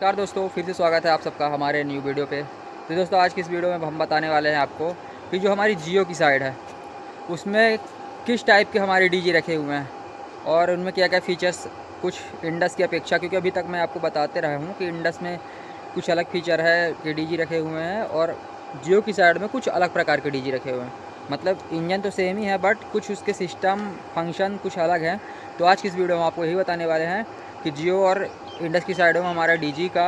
नमस्कार दोस्तों, फिर से स्वागत है आप सबका हमारे न्यू वीडियो पे। तो दोस्तों आज की इस वीडियो में हम बताने वाले हैं आपको कि जो हमारी जियो की साइड है उसमें किस टाइप के हमारे डीजे रखे हुए हैं और उनमें क्या क्या फ़ीचर्स कुछ इंडस की अपेक्षा, क्योंकि अभी तक मैं आपको बताते रहा हूँ कि इंडस में कुछ अलग फ़ीचर है कि डीजे रखे हुए हैं और जियो की साइड में कुछ अलग प्रकार के डीजे रखे हुए हैं। मतलब इंजन तो सेम ही है बट कुछ उसके सिस्टम फंक्शन कुछ अलग हैं। तो आज की इस वीडियो में आपको यही बताने वाले हैं कि जियो और इंडस की साइड में हमारा डीजी का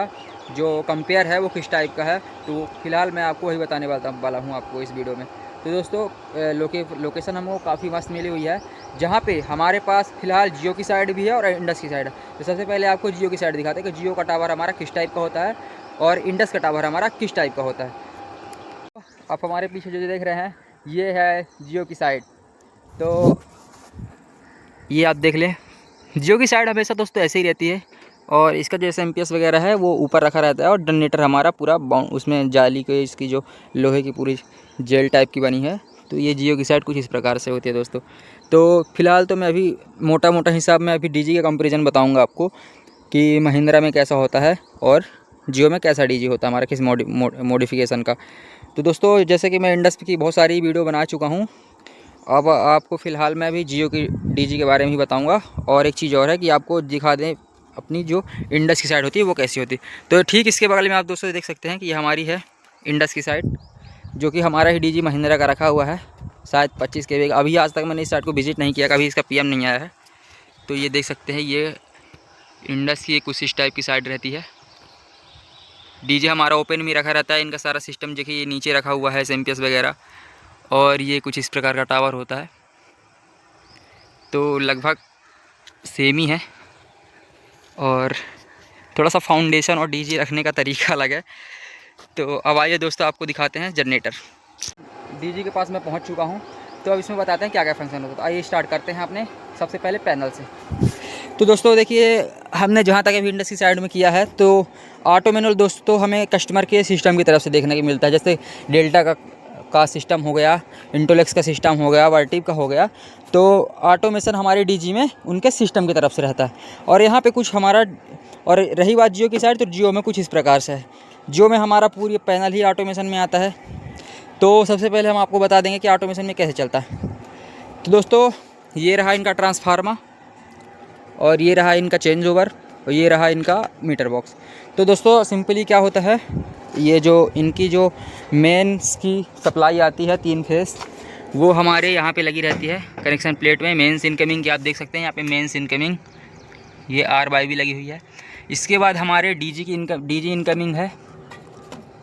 जो कंपेयर है वो किस टाइप का है। तो फिलहाल मैं आपको वही बताने वाला हूँ आपको इस वीडियो में। तो दोस्तों लोकेशन हमको काफ़ी मस्त मिली हुई है, जहाँ पे हमारे पास फ़िलहाल जियो की साइड भी है और इंडस की साइड है। तो सबसे पहले आपको जियो की साइड दिखाते हैं कि जियो का टावर हमारा किस टाइप का होता है और इंडस का टावर हमारा किस टाइप का होता है। आप हमारे पीछे जो देख रहे हैं ये है जियो की साइड। तो ये आप देख लें, जियो की साइड हमेशा दोस्तों ऐसे ही रहती है और इसका जो एसएमपीएस वगैरह है वो ऊपर रखा रहता है और जनरेटर हमारा पूरा उसमें जाली के इसकी जो लोहे की पूरी जेल टाइप की बनी है। तो ये जियो की साइड कुछ इस प्रकार से होती है दोस्तों। तो फिलहाल तो मैं अभी मोटा मोटा हिसाब में अभी डीजी का कंपैरिजन बताऊंगा आपको कि महिंद्रा में कैसा होता है और जियो में कैसा डीजी होता है हमारा किस मॉडिफिकेशन का। तो दोस्तों जैसे कि मैं इंडस की बहुत सारी वीडियो बना चुका हूँ, अब आपको फ़िलहाल मैं अभी जियो की डीजी के बारे में ही बताऊंगा। और एक चीज़ और है कि आपको दिखा दें अपनी जो इंडस की साइड होती है वो कैसी होती है। तो ठीक इसके बगल में आप दोस्तों देख सकते हैं कि ये हमारी है इंडस की साइड, जो कि हमारा ही डीजी महिंद्रा का रखा हुआ है शायद 25 के। अभी आज तक मैंने इस साइड को विज़िट नहीं किया, कभी इसका पीएम नहीं आया है। तो ये देख सकते हैं ये इंडस की कुछ इस टाइप की साइड रहती है। डीजे हमारा ओपन में रखा रहता है, इनका सारा सिस्टम देखिए ये नीचे रखा हुआ है एसएमपीएस वगैरह। और ये कुछ इस प्रकार का टावर होता है। तो लगभग सेम ही है और थोड़ा सा फाउंडेशन और डीजे रखने का तरीका अलग है। तो अब आइए दोस्तों आपको दिखाते हैं जनरेटर। डीजी के पास मैं पहुंच चुका हूं, तो अब इसमें बताते हैं क्या क्या फंक्शन होता है। तो आइए स्टार्ट करते हैं अपने सबसे पहले पैनल से। तो दोस्तों देखिए, हमने जहां तक अभी इंडस की साइड में किया है तो ऑटो मैनुअल दोस्तों हमें कस्टमर के सिस्टम की तरफ से देखने को मिलता है। जैसे डेल्टा का सिस्टम हो गया, इंटोलेक्स का सिस्टम हो गया, वर्टिव का हो गया। तो ऑटोमेशन हमारे डीजी में उनके सिस्टम की तरफ से रहता है। और यहाँ पे कुछ हमारा, और रही बात जियो की साइड, तो जियो में कुछ इस प्रकार से है। जियो में हमारा पूरी पैनल ही ऑटोमेशन में आता है। तो सबसे पहले हम आपको बता देंगे कि ऑटोमेशन में कैसे चलता है। तो दोस्तों ये रहा इनका ट्रांसफार्मर और ये रहा इनका चेंज ओवर और ये रहा इनका मीटर बॉक्स। तो दोस्तों सिंपली क्या होता है, ये जो इनकी जो मेंस की सप्लाई आती है 3 फेस, वो हमारे यहाँ पे लगी रहती है कनेक्शन प्लेट में। मेंस इनकमिंग की आप देख सकते हैं यहाँ पे मेंस इनकमिंग, ये R/Y भी लगी हुई है। इसके बाद हमारे डीजी इनकमिंग है,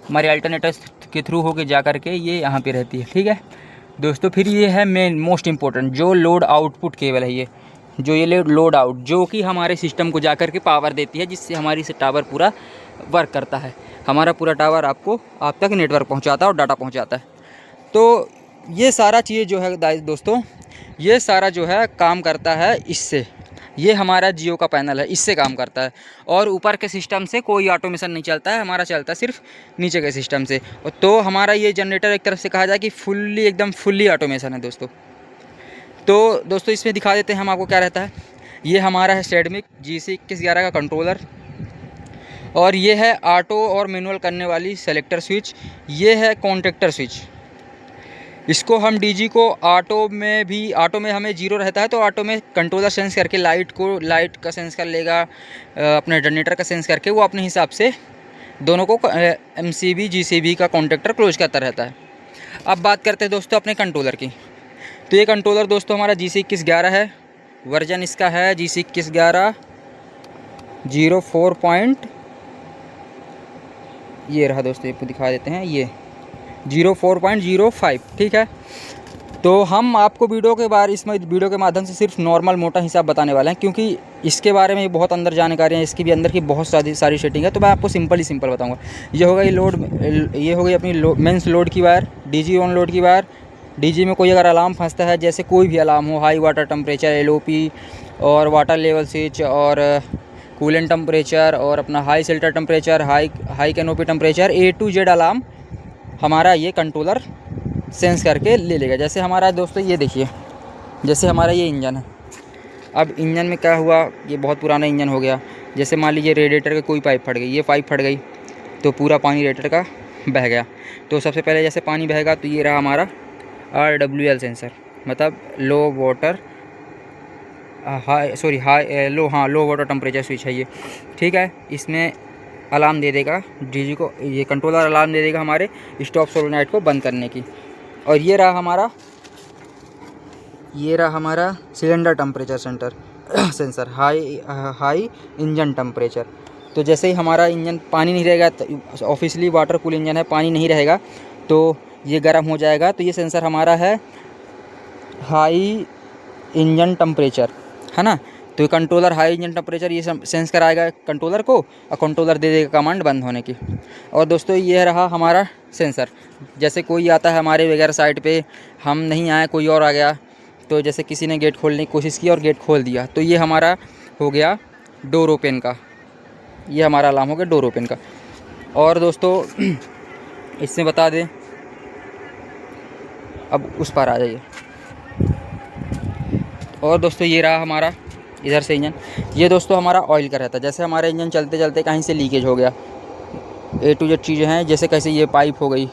हमारे अल्टरनेटर्स के थ्रू होके जा कर के ये यहाँ पे रहती है। ठीक है दोस्तों, फिर ये है मेन मोस्ट इम्पोर्टेंट जो लोड आउटपुट केबल है, ये जो ये लोड आउट, जो कि हमारे सिस्टम को जा कर के पावर देती है, जिससे हमारी से टावर पूरा वर्क करता है। हमारा पूरा टावर आपको आप तक नेटवर्क पहुंचाता है और डाटा पहुंचाता है। तो ये सारा चीज़ जो है दोस्तों, ये सारा जो है काम करता है इससे। ये हमारा जियो का पैनल है, इससे काम करता है। और ऊपर के सिस्टम से कोई ऑटोमेशन नहीं चलता है, हमारा चलता है सिर्फ नीचे के सिस्टम से। तो हमारा ये जनरेटर एक तरफ से कहा जाए कि एकदम फुल्ली ऑटोमेशन है दोस्तों। तो दोस्तों इसमें दिखा देते हैं हम आपको क्या रहता है। ये हमारा है स्टेडमिक GC2111 का कंट्रोलर, और ये है ऑटो और मैनुअल करने वाली सेलेक्टर स्विच। ये है कॉन्ट्रैक्टर स्विच। इसको हम डीजी को ऑटो में हमें 0 रहता है, तो ऑटो में कंट्रोलर सेंस करके लाइट का सेंस कर लेगा, अपने जनरेटर का सेंस करके वो अपने हिसाब से दोनों को MCB GCB का कॉन्ट्रैक्टर क्लोज करता रहता है। अब बात करते हैं दोस्तों अपने कंट्रोलर की। तो ये कंट्रोलर दोस्तों हमारा GC2111 है, वर्जन इसका है GC2111 04. ये रहा दोस्तों, ये दिखा देते हैं, ये 04.05। ठीक है, तो हम आपको वीडियो के माध्यम से सिर्फ नॉर्मल मोटा हिसाब बताने वाले हैं, क्योंकि इसके बारे में बहुत अंदर जानकारी है, इसकी भी अंदर की बहुत सारी सेटिंग है। तो मैं आपको सिंपल बताऊंगा। ये होगा ये हो गई अपनी मेंस लोड की वायर, डीजी ऑन लोड की वायर। डीजी में कोई अगर अलार्म फंसता है, जैसे कोई भी अलार्म हो, हाई वाटर टेम्परेचर LOP और वाटर लेवल स्विच और कूलेंट टेम्परेचर और अपना high shelter temperature, high canopy temperature, A to Z alarm हमारा ये कंट्रोलर सेंस करके ले लेगा। जैसे हमारा दोस्तों ये देखिए, जैसे हमारा ये इंजन है। अब इंजन में क्या हुआ, ये बहुत पुराना इंजन हो गया, जैसे मान लीजिए रेडिएटर की कोई पाइप फट गई, ये पाइप फट गई तो पूरा पानी रेडिएटर का बह गया। तो सबसे पहले जैसे पानी बहेगा तो ये रहा हमारा RWL सेंसर, मतलब लो वाटर लो वाटर टेम्परेचर स्विच है ये, ठीक है। इसमें अलार्म दे देगा डीजी को, ये कंट्रोलर अलार्म दे देगा हमारे स्टॉप सोलोनाइट को बंद करने की। और ये रहा हमारा cylinder temperature sensor high engine temperature. तो जैसे ही हमारा इंजन पानी नहीं रहेगा, ऑफिशियली वाटर कूल इंजन है, पानी नहीं रहेगा तो ये गर्म हो जाएगा। तो ये सेंसर हमारा है हाई इंजन टेम्परेचर, है ना। तो कंट्रोलर हाई इंजन टेम्परेचर ये सेंस कराएगा कंट्रोलर को, और कंट्रोलर दे देगा कमांड बंद होने की। और दोस्तों ये रहा हमारा सेंसर। जैसे कोई आता है हमारे वगैरह साइड पे, हम नहीं आए कोई और आ गया, तो जैसे किसी ने गेट खोलने की कोशिश की और गेट खोल दिया, तो ये हमारा हो गया डोर ओपन का, ये हमारा अलार्म हो गया डोर ओपन का। और दोस्तों इसमें बता दें, अब उस पर आ जाइए। और दोस्तों ये रहा हमारा इधर से इंजन, ये दोस्तों हमारा ऑयल का रहता है। जैसे हमारा इंजन चलते चलते कहीं से लीकेज हो गया, A to Z चीज़ें हैं, जैसे कैसे ये पाइप हो गई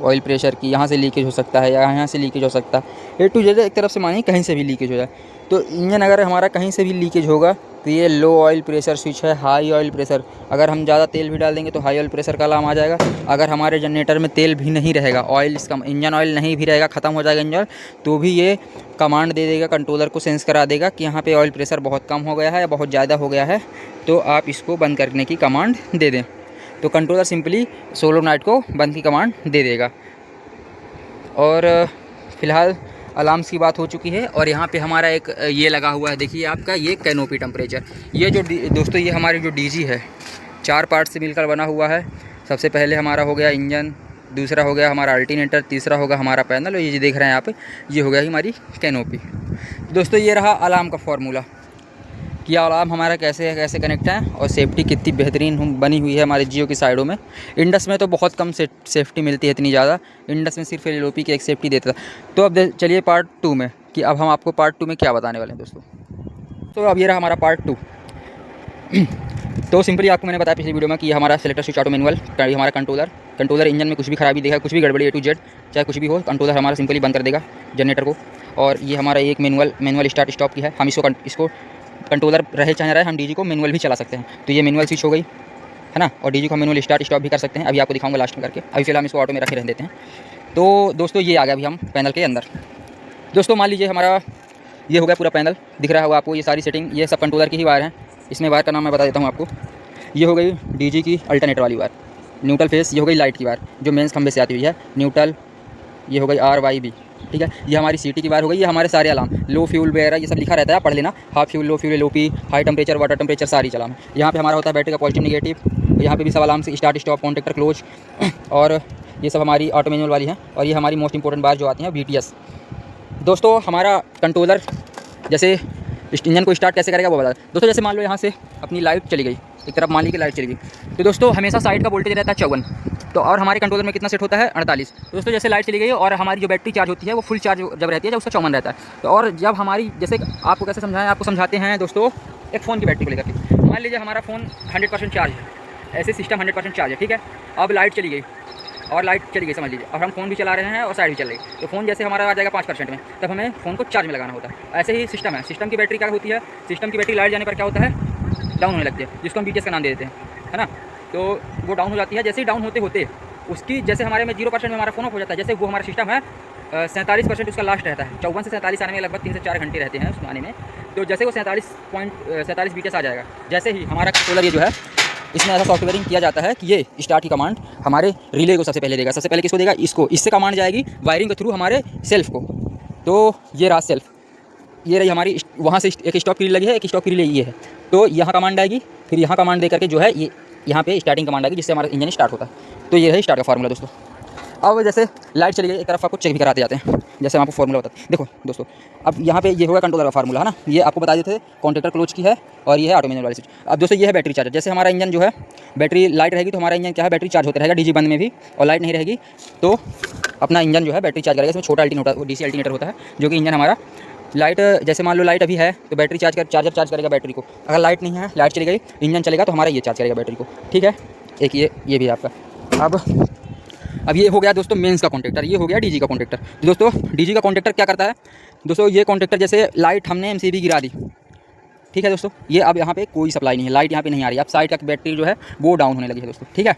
ऑयल प्रेशर की, यहाँ से लीकेज हो सकता है या यहाँ से लीकेज हो सकता है। A to Z एक तरफ से मानिए कहीं से भी लीकेज हो जाए, तो इंजन अगर हमारा कहीं से भी लीकेज होगा तो ये लो ऑयल प्रेशर स्विच है हाई ऑयल प्रेशर। अगर हम ज़्यादा तेल भी डाल देंगे तो हाई ऑयल प्रेशर का अलार्म आ जाएगा। अगर हमारे जनरेटर में तेल भी नहीं रहेगा, ऑयल इसका इंजन ऑयल नहीं भी रहेगा, ख़त्म हो जाएगा इंजन, तो भी ये कमांड दे देगा, कंट्रोलर को सेंस करा देगा कि यहाँ पे ऑयल प्रेशर बहुत कम हो गया है या बहुत ज़्यादा हो गया है, तो आप इसको बंद करने की कमांड दे दें। तो कंट्रोलर सिंपली सोलोनाइट को बंद की कमांड दे देगा। और फ़िलहाल अलार्म्स की बात हो चुकी है। और यहाँ पे हमारा एक ये लगा हुआ है, देखिए आपका ये कैनोपी टेम्परेचर। ये जो दोस्तों ये हमारी जो डीजी है 4 पार्ट से मिलकर बना हुआ है। सबसे पहले हमारा हो गया इंजन, दूसरा हो गया हमारा अल्टरनेटर, तीसरा होगा हमारा पैनल, और ये जो देख रहे हैं आप ये हो गया हमारी कैनोपी। दोस्तों ये रहा अलार्म का फार्मूला कि अलार्म हमारा कैसे कनेक्ट है और सेफ्टी कितनी बेहतरीन बनी हुई है हमारे जियो की साइडों में। इंडस में तो बहुत कम सेफ्टी मिलती है इतनी ज़्यादा, इंडस में सिर्फ LLOP की एक सेफ्टी देता था। तो अब चलिए पार्ट 2 में, कि अब हम आपको पार्ट 2 में क्या बताने वाले हैं दोस्तों। तो अब ये रहा हमारा पार्ट 2। तो सिंपली आपको मैंने बताया पिछली वीडियो में कि ये हमारा सेलेक्टर स्विच ऑटो मैनुअल, हमारा कंट्रोलर इंजन में कुछ भी खराबी देखा, कुछ भी गड़बड़ी A to Z चाहे कुछ भी हो, कंट्रोलर हमारा सिंपली बंद कर देगा जनरेटर को। और ये हमारा एक मैनुअल स्टार्ट स्टॉप की है, हम इसको कंट्रोलर रहे चाहे ना रहे हम डीजी को मैनुअल भी चला सकते हैं। तो ये मैनुअल स्विच हो गई है ना, और डीजी को हम मैनुअल स्टार्ट स्टॉप भी कर सकते हैं। अभी आपको दिखाऊंगा लास्ट में करके, अभी फिलहाल हम इसको ऑटो में रखे रहने देते हैं। तो दोस्तों ये आ गया अभी हम पैनल के अंदर। दोस्तों मान लीजिए हमारा ये हो गया पूरा पैनल, दिख रहा होगा आपको, ये सारी सेटिंग ये सब कंट्रोलर की ही वायर हैं। इसमें वायर का नाम मैं बता देता हूँ आपको। ये हो गई डीजी की अल्टरनेटर वाली वायर, न्यूट्रल फेस, ये हो गई लाइट की वायर जो मेंस खंबे से आती हुई है, न्यूट्रल, ये हो गई RYB, ठीक है। ये हमारी CT की वायर हो गई। ये हमारे सारे अलार्म लो फ्यूल वगैरह ये सब लिखा रहता है, पढ़ लेना, हाफ फ्यूल, लो fuel, LOP, high temperature, water temperature, सारी अलार्म। यहाँ पे हमारा होता है बैटरी का पॉजिटिव नेगेटिव, यहाँ पे भी सब अलार्म से स्टार्ट स्टॉप कॉन्टेक्टर क्लोज, और ये सब हमारी ऑटो मैनुअल वाली हैं। और ये हमारी मोस्ट इंपॉर्टेंट बात जो आती है VTS। दोस्तों हमारा कंट्रोलर जैसे इंजन को स्टार्ट कैसे करेगा वो बता दें। दोस्तों जैसे मान लो यहाँ से अपनी लाइट चली गई, एक तरफ मान ली कि लाइट चली गई, तो दोस्तों हमेशा साइड का वोल्टेज रहता है 54, तो और हमारे कंट्रोलर में कितना सेट होता है 48। तो दोस्तों जैसे लाइट चली गई और हमारी जो बैटरी चार्ज होती है वो फुल चार्ज जब रहती है जब उसका 54 रहता है। तो और जब हमारी जैसे आपको कैसे समझाएं, आपको समझाते हैं दोस्तों एक फ़ोन की बैटरी को लेकर के। मान लीजिए हमारा फ़ोन 100% चार्ज है, ऐसे सिस्टम 100% चार्ज है, ठीक है। अब लाइट चली गई और लाइट चली गई समझ लीजिए, और हम फ़ोन भी चला रहे हैं और साइड भी चल रही, तो फ़ोन जैसे हमारा आ जाएगा 5% में, तब हमें फ़ोन को चार्ज में लगाना होता है। ऐसे ही सिस्टम है, सिस्टम की बैटरी क्या होती है, सिस्टम की बैटरी लाइट जाने पर क्या होता है, डाउन होने लगती है, जिसको हम VTS का नाम दे देते हैं, है ना। तो वो डाउन हो जाती है। जैसे ही डाउन होते होते उसकी जैसे हमारे में 0% में हमारा फ़ोन ऑफ हो जाता है। जैसे वो हमारा सिस्टम है 47% उसका लास्ट रहता है, 54 से 47 आने में लगभग 3 से 4 घंटे रहते हैं उसमें आने में। तो जैसे वो 47 VTS आ जाएगा, जैसे ही हमारा कंट्रोलर ये जो है इसमें ऐसा सॉफ्टवेयरिंग किया जाता है कि ये स्टार्ट की कमांड हमारे रिले को सबसे पहले देगा। सबसे पहले किसको देगा, इसको, इससे कमांड जाएगी वायरिंग के थ्रू हमारे सेल्फ को। तो ये रहा सेल्फ, ये रही हमारी, वहाँ से एक स्टॉप की रिले लगी है, एक स्टॉप की रिले ये है। तो यहाँ कमांड आएगी, फिर यहाँ कमांड दे करके जो है ये यहाँ पे स्टार्टिंग कमांड आएगी जिससे हमारा इंजन स्टार्ट होता है। तो ये है स्टार्ट का फार्मूला दोस्तों। अब जैसे लाइट चली गई, एक तरफ आपको चेक भी कराते जाते हैं, जैसे हम आपको फार्मूला बताते हैं। देखो दोस्तों अब यहाँ पे ये होगा कंट्रोलर का फार्मूला, है ना। ये आपको बता देते थे कॉन्टेक्टर क्लोज की है, और ये है ऑटो मैनुअल वाली स्विच। अब दोस्तों ये है बैटरी चार्जर। जैसे हमारा इंजन जो है बैटरी लाइट रहेगी तो हमारा इंजन क्या है, बैटरी चार्ज होता रहेगा डीजी बंद में भी, और लाइट नहीं रहेगी तो अपना इंजन जो है बैटरी चार्ज करेगा। इसमें छोटा DC अल्टरनेटर होता है जो कि इंजन हमारा लाइट जैसे मान लो लाइट अभी है तो बैटरी चार्जर चार्ज करेगा बैटरी को। अगर लाइट नहीं है, लाइट चली गई, इंजन चलेगा तो हमारा ये चार्ज करेगा बैटरी को, ठीक है। एक ये भी आपका। अब ये हो गया दोस्तों मेंस का कॉन्टेक्टर, ये हो गया डीजी का कॉन्टेक्टर। तो दोस्तों डीजी का कॉन्टेक्टर क्या करता है दोस्तों, ये कॉन्टेक्टर जैसे लाइट हमने एमसीबी गिरा दी, ठीक है दोस्तों, ये अब यहाँ पे कोई सप्लाई नहीं है, लाइट यहाँ पे नहीं आ रही, अब साइड का बैटरी जो है वो डाउन होने लगी है दोस्तों, ठीक है।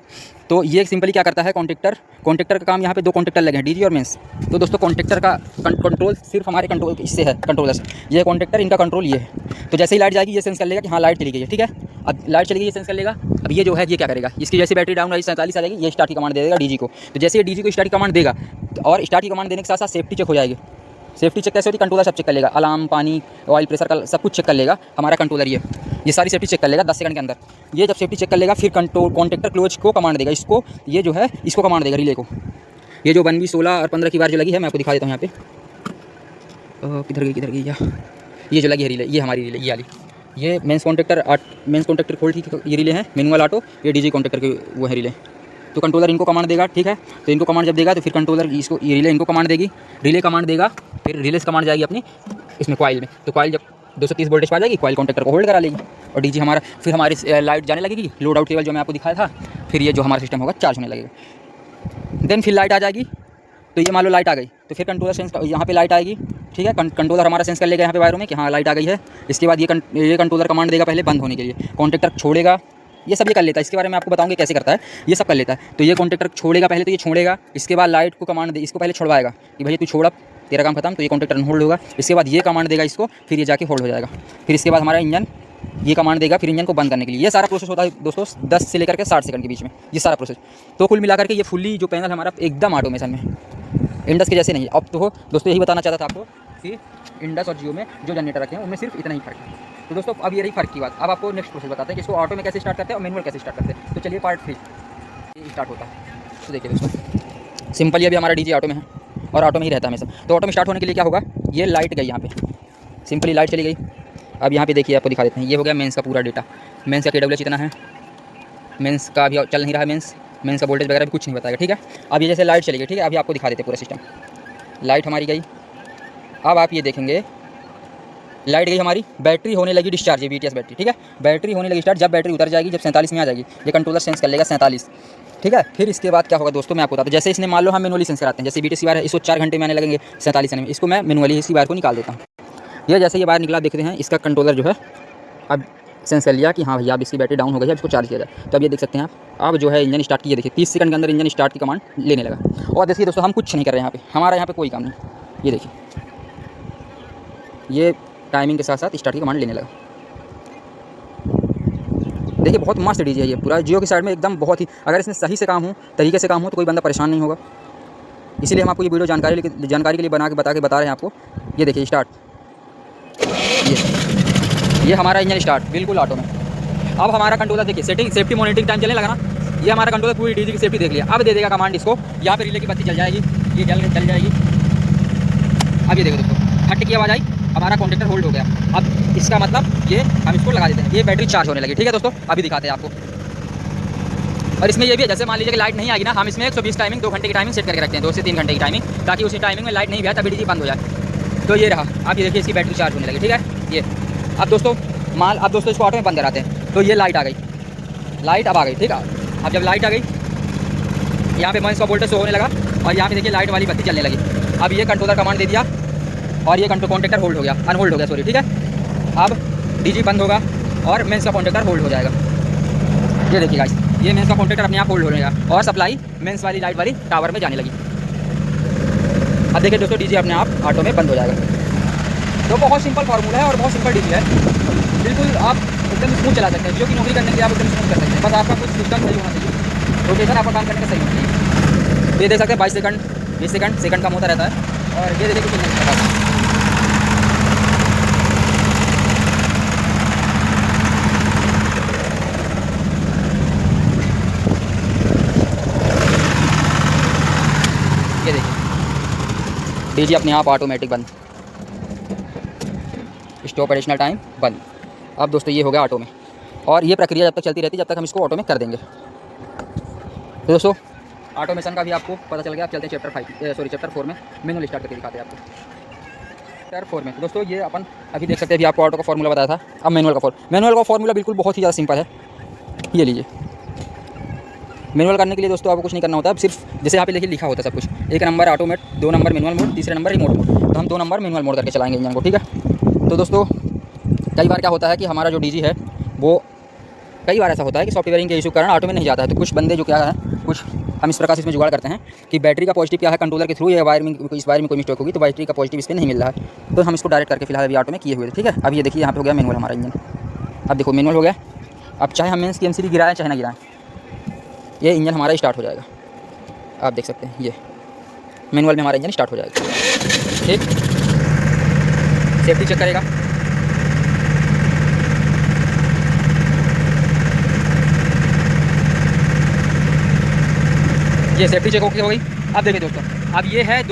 तो ये सिंपली क्या करता है कॉन्टेक्टर का काम, यहाँ पे 2 कॉन्टेक्टर लगे हैं, डीजी और मेंस। तो दोस्तों कॉन्टेक्टर का कंट्रोल सिर्फ हमारे कंट्रोल इससे है, कंट्रोलर से। ये कॉन्टेक्टर इनका कंट्रोल ये है। तो जैसे ही लाइट जाएगी ये सेंस कर लेगा कि हाँ लाइट चली गई है, ठीक है। अब लाइट चली गई, ये सेंस कर लेगा। अब ये जो है ये क्या करेगा, इसकी जैसे बैटरी डाउन आई 47 आ जाएगी, ये स्टार्ट की कमांड दे देगा डीजी को। तो जैसे ये डीजी को स्टार्ट की कमांड देगा और स्टार्ट की कमांड देने के साथ साथ सेफ्टी चेक हो जाएगी। सेफ्टी चेक कैसे होती है, कंट्रोलर सब चेक कर लेगा, अलार्म, पानी, ऑयल प्रेशर का सब कुछ चेक कर लेगा हमारा कंट्रोलर। ये सारी सेफ्टी चेक कर लेगा 10 सेकंड के अंदर। ये जब सेफ्टी चेक कर लेगा फिर कॉन्टेक्टर क्लोज को कमांड देगा, इसको ये जो है इसको कमांड देगा रिले को। ये जो 1 20 16 और 15 की बार जो लगी है मैं आपको दिखा देता हूँ यहाँ पे, किधर गई ये जो लगी है रिले, ये हमारी रिले, ये वाली, ये मेंस कॉन्टेक्टर खोल, ठीक है, ये रिले है मैनुअल ऑटो, ये डीजी कॉन्टेक्टर की वो है रिले। तो कंट्रोलर इनको कमांड देगा, ठीक है। तो इनको कमांड जब देगा तो फिर कंट्रोलर इसको, ये रिले इनको कमांड देगी, रिले कमांड देगा, फिर रिले से कमांड जाएगी अपनी इसमें कॉइल में। तो कॉइल जब 230 वोल्टेज पा जाएगी, कॉइल कॉन्टेक्टर को होल्ड करा लेगी और डीजी हमारा, फिर हमारी लाइट जाने लगेगी, लोड आउट केबल जो मैं आपको दिखाया था, फिर ये जो हमारा सिस्टम होगा चार्ज होने लगेगा। देन फिर लाइट आ जाएगी। तो ये मान लो लाइट आ गई तो फिर कंट्रोलर सेंस, यहाँ पे लाइट आएगी, ठीक है। कंट्रोलर हमारा सेंस कर लेगा यहाँ पे वायरों में कि हाँ लाइट आ गई है। इसके बाद ये कंट्रोलर कमांड देगा पहले बंद होने के लिए, कॉन्टेक्टर छोड़ेगा, ये सब ये कर लेता है। इसके बारे में आपको बताऊंगा कैसे करता है, ये सब कर लेता है। तो ये कॉन्टेक्टर छोड़ेगा पहले, तो ये छोड़ेगा, इसके बाद लाइट को कमांड दे, इसको पहले छोड़वाएगा कि भैया तू छोड़, अब तेरा काम खत्म। तो ये कॉन्टेक्टर होल्ड होगा, इसके बाद ये कमांड देगा इसको, फिर ये जाके होल्ड हो जाएगा। फिर इसके बाद हमारा इंजन ये कमांड देगा फिर इंजन को बंद करने के लिए। ये सारा प्रोसेस होता है दोस्तों 10 से लेकर के 60 सेकंड के बीच में, ये सारा प्रोसेस। तो कुल मिलाकर के ये फुल्ली जो पैनल हमारा एकदम ऑटोमेशन में, इंडस के जैसे नहीं है। अब तो दोस्तों यही बताना चाहता था आपको कि इंडस और जियो में जो जनरेटर रखे हैं उनमें सिर्फ इतना ही फर्क है। तो दोस्तों अब ये रही फ़र्क की बात। अब आपको नेक्स्ट प्रोसेस बताते हैं कि इसको ऑटो में कैसे स्टार्ट करते हैं और मैनुअल कैसे स्टार्ट करते हैं। तो चलिए पार्ट 3 स्टार्ट होता है। तो देखिए दोस्तों सिंपल, ये भी हमारा डीजे ऑटो में है और ऑटो में ही रहता है हमेशा। तो ऑटो में स्टार्ट होने के लिए क्या होगा, ये लाइट गई यहाँ पे, सिंपली लाइट चली गई। अब यहाँ पे देखिए आपको दिखा देते हैं, ये हो गया मेंस का पूरा डेटा, मेंस का KWH इतना है, मेंस का अभी चल नहीं रहा है, मेंस का वोल्टेज वगैरह भी कुछ नहीं बताएगा, ठीक है। अब ये जैसे लाइट चली गई, ठीक है, अभी आपको दिखा देते हैं पूरा सिस्टम। लाइट हमारी गई, अब आप ये देखेंगे लाइट गई हमारी, बैटरी होने लगी डिस्चार्ज, ये BTS बैटरी, ठीक है, बैटरी होने लगी स्टार्ट। जब बैटरी उतर जाएगी, जब 47 में आ जाएगी, ये कंट्रोलर सेंस कर लेगा 47, ठीक है। फिर इसके बाद क्या होगा दोस्तों मैं आपको बताता हूँ। जैसे इसने मान लो हम मैनुअली सेंस कराते हैं, जैसे BTS वायर है, इसको 4 घंटे में आने लगेंगे 47 आने में, इसको मैं मैनुअली इसी वायर को निकाल देता हूँ। ये जैसे ये वायर निकला देखते हैं, इसका कंट्रोलर जो है अब सेंस कर लिया कि हाँ भैया अब इसकी बैटरी डाउन हो गई है, इसको चार्ज किया जाए। तो अब ये देख सकते हैं आप, अब जो है इंजन स्टार्ट किया, देखिए 30 सेकंड के अंदर इंजन स्टार्ट की कमांड लेने लगा। और देखिए दोस्तों हम कुछ नहीं कर रहे हैं यहाँ पे, हमारा यहाँ पे कोई काम नहीं, ये देखिए ये टाइमिंग के साथ साथ स्टार्ट की कमांड लेने लगा। देखिए बहुत मस्त डीजे है ये पूरा, जियो की साइड में एकदम बहुत ही, अगर इसमें सही से काम हो, तरीके से काम हो तो कोई बंदा परेशान नहीं होगा। इसीलिए हम आपको ये वीडियो जानकारी के लिए बता रहे हैं आपको। ये देखिए स्टार्ट, ये हमारा इंजन स्टार्ट बिल्कुल ऑटो में। अब हमारा कंट्रोलर देखिए सेटिंग, सेफ्टी मॉनिटरिंग टाइम चलने लगा ना, ये हमारा कंट्रोलर पूरी डीजी की सेफ्टी देख लिया। अब दे देगा कमांड इसको, यहाँ पे रिले की बत्ती जल जाएगी, ये जल जाएगी। अब ये देखो दोस्तों हट की आवाज़ आई, हमारा कॉन्टेक्टर होल्ड हो गया। अब इसका मतलब ये हम इसको लगा देते हैं, ये बैटरी चार्ज होने लगी, ठीक है दोस्तों। अभी दिखाते हैं आपको। और इसमें ये भी है, जैसे मान लीजिए कि लाइट नहीं आएगी ना, हम इसमें 120 टाइमिंग 2 घंटे की टाइमिंग सेट करके रखते हैं, 2 से 3 घंटे की टाइमिंग, ताकि उसी टाइमिंग में लाइट नहीं भी आए तभी डीजी बंद हो जाए। तो ये रहा, आप ये देखिए इसकी बैटरी चार्ज होने लगी, ठीक है। ये अब दोस्तों इसको ऑटो में बंद कराते हैं। तो ये लाइट आ गई, लाइट अब आ गई, ठीक है। अब जब लाइट आ गई, यहाँ पे मेंस का वोल्टेज शो होने लगा और यहाँ पे देखिए लाइट वाली बत्ती चलने लगी। अब ये कंट्रोलर कमांड दे दिया और ये कॉन्टेक्टर होल्ड हो गया, अनहोल्ड हो गया सॉरी, ठीक है। अब डीजी बंद होगा और मेंस का कॉन्टेक्टर होल्ड हो जाएगा। ये देखिए गाइस, ये मेंस का कॉन्टेक्टर अपने आप होल्ड हो जाएगा और सप्लाई मेंस वाली लाइट वाली टावर में जाने लगी। अब देखिए दोस्तों डीजी अपने आप ऑटो में बंद हो जाएगा। तो बहुत सिंपल फार्मूला है और बहुत सिंपल डीजी है, बिल्कुल आप एकदम स्मूथ चला सकते हैं। जो कि नौकरी करने के लिए आप एकदम स्मूथ कर सकते हैं, बस आपका कुछ सिस्टम सही होना चाहिए, रोटेशन आपका काम करने का सही होना चाहिए। ये देख सकते हैं 22 सेकंड 20 सेकंड कम होता रहता है। और ये देखिए कुछ नहीं है, ये देखिए डीजी अपने आप ऑटोमेटिक बंद, स्टॉप एडिशनल टाइम बंद। अब दोस्तों ये हो गया ऑटो में, और ये प्रक्रिया जब तक चलती रहती है जब तक हम इसको ऑटो में कर देंगे। तो दोस्तों ऑटोमेशन का भी आपको पता चल गया। आप चलते हैं चैप्टर 4 में, मैनुअल स्टार्ट करके दिखाते हैं आपको। टायर 4 में। दोस्तों ये अपन अभी देख सकते हैं, अभी आपको ऑटो का फार्मूला बताया था, अब मैनुअल का मैनुअल का फार्मूला बिल्कुल बहुत ही ज़्यादा सिंपल है। ये लीजिए, मैनुअल करने के लिए दोस्तों आपको कुछ नहीं करना होता है, सिर्फ जैसे यहाँ पे देखिए लिखा होता है सब कुछ, 1 number automate, 2 number manual mode, तीसरे नंबर रिमोट मोड। तो हम 2 नंबर मैनुअल मोड करके चलाएंगे इंजन को, ठीक है। तो दोस्तों कई बार क्या होता है कि हमारा जो डीजी है वो कई बार ऐसा होता है कि सॉफ्टवेयरिंग के इशू के कारण ऑटो में नहीं जाता है। तो कुछ बंदे जो क्या है, कुछ हम इस प्रकार से इसमें जुगाड़ करते हैं कि बैटरी का पॉजिटिव क्या है कंट्रोलर के थ्रू, या वायर में, इस वायर में कोई मिस्टेक होगी तो बैटरी का पॉजिटिव इस पर नहीं मिल रहा है, तो हम इसको डायरेक्ट करके फिलहाल अभी ऑटो में किए हुए थे, ठीक है। अब ये देखिए यहाँ पे हो गया मैनुअल हमारा इंजन। अब देखो मैनुअल हो गया। अब चाहे हम मेंस की एमसीबी गिराएं चाहे ना गिराएं, ये इंजन हमारा स्टार्ट हो जाएगा। आप देख सकते हैं ये मैनुअल में हमारा इंजन स्टार्ट हो जाएगा, ठीक। सेफ्टी चेक करेगा, ये सेफ्टी चेक ओके हो गई। अब देखिए दोस्तों, अब ये है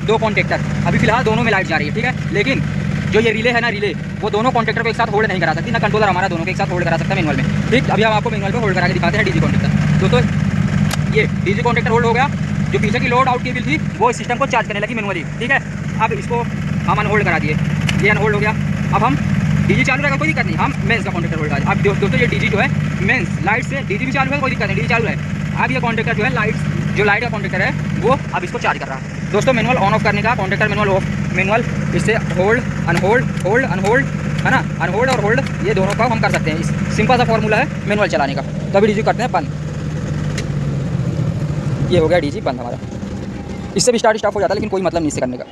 दो कॉन्टेक्टर, अभी फिलहाल दोनों में लाइट जा रही है, ठीक है। लेकिन जो ये रिले है ना, रिले वो दोनों कॉन्टेक्टर को एक साथ होल्ड नहीं करा सकती, ना कंट्रोलर हमारा दोनों को एक साथ होल्ड करा सकता है मैनुअल में, ठीक। अभी हम आपको मैनुअल पे होल्ड करा के दिखाते हैं डीजी कॉन्टेक्टर। दोस्तों ये डीजी कॉन्टेक्टर होल्ड हो गया, जो पीछे की लोड आउट केबल थी वो सिस्टम को चार्ज करने लगी मैनुअली, ठीक है। अब इसको हम अनहोल्ड करा दिए, ये अनहोल्ड हो गया। अब हम डीजी चालू रहेगा, कोई दिक्कत नहीं, हम मेंस का कॉन्टेक्टर होल्ड करा। अब दोस्तों ये डीजी जो है मेंस लाइट से, डीजी भी चालू है, कोई दिक्कत नहीं, डीजी चालू है। अब ये कॉन्टेक्टर जो है लाइट का कॉन्टेक्टर है वो अब इसको चार्ज कर रहा है। दोस्तों मैनुअल ऑन ऑफ करने का, कॉन्टेक्टर मैनुअल ऑफ, मैनुअल इससे होल्ड अनहोल्ड, होल्ड अनहोल्ड, है ना, अनहोल्ड और होल्ड ये दोनों का हम कर सकते हैं। सिंपल सा फॉर्मूला है मैनुअल चलाने का। तो अभी डीजी करते हैं बंद, ये हो गया डीजी बंद हमारा। इससे भी स्टार्ट हो जाता है, लेकिन कोई मतलब नहीं इससे करने का।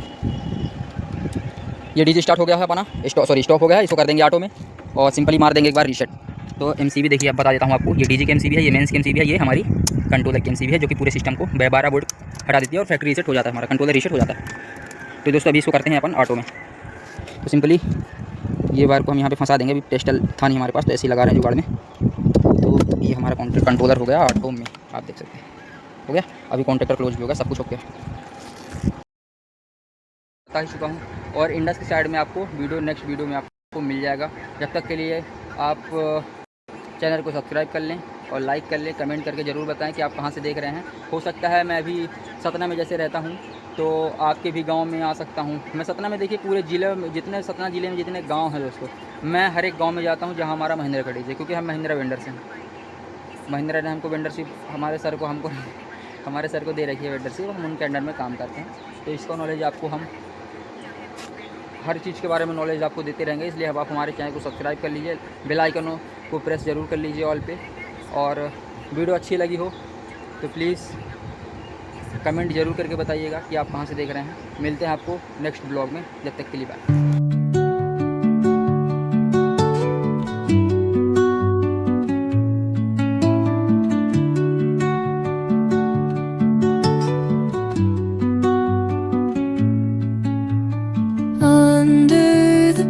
ये डीजी स्टार्ट हो गया है अपना, स्टॉप हो गया है, इसको कर देंगे ऑटो में और सिंपली मार देंगे एक बार रीसेट। तो एमसीबी देखिए, अब बता देता हूँ आपको, ये डीजी की एमसीबी है, ये मेंस की एमसीबी है, ये हमारी कंट्रोलर की एमसीबी है, जो कि पूरे सिस्टम को 12 वोल्ट हटा देती है और फैक्ट्री रीसेट हो जाता है, हमारा कंट्रोलर रीसेट हो जाता है। तो दोस्तों अभी इसको करते हैं अपन ऑटो में। तो सिंपली ये वायर को हम यहाँ पे फंसा देंगे, अभी टेस्टल था नहीं हमारे पास तो ऐसे ही लगा रहे हैं जुगाड़ में। तो ये हमारा कंट्रोलर हो गया ऑटो में, आप देख सकते हैं हो गया। अभी कॉन्टेक्टर क्लोज भी होगा, सब कुछ हो गया, बता ही चुका हूँ। और इंडस की साइड में आपको नेक्स्ट वीडियो में आपको मिल जाएगा। जब तक के लिए आप चैनल को सब्सक्राइब कर लें और लाइक कर लें, कमेंट करके ज़रूर बताएं कि आप कहाँ से देख रहे हैं। हो सकता है मैं अभी सतना में जैसे रहता हूँ तो आपके भी गांव में आ सकता हूँ। मैं सतना में देखिए पूरे ज़िले में सतना ज़िले में जितने गांव हैं दोस्तों, मैं हर एक गांव में जाता हूँ जहाँ हमारा महिंद्रा का डीजे, क्योंकि हम महिंद्रा वेंडर से हैं। महिंद्रा ने हमको वेंडरशिप, हमारे सर को दे रखी है वेंडरशिप, हम उनके अंडर में काम करते हैं। तो इसका नॉलेज आपको, हम हर चीज़ के बारे में नॉलेज आपको देते रहेंगे, इसलिए अब आप हमारे चैनल को सब्सक्राइब कर लीजिए, बेल आइकन को प्रेस ज़रूर कर लीजिए ऑल पे। और वीडियो अच्छी लगी हो तो प्लीज़ कमेंट ज़रूर करके बताइएगा कि आप कहाँ से देख रहे हैं। मिलते हैं आपको नेक्स्ट ब्लॉग में, जब तक के लिए बाय। Under the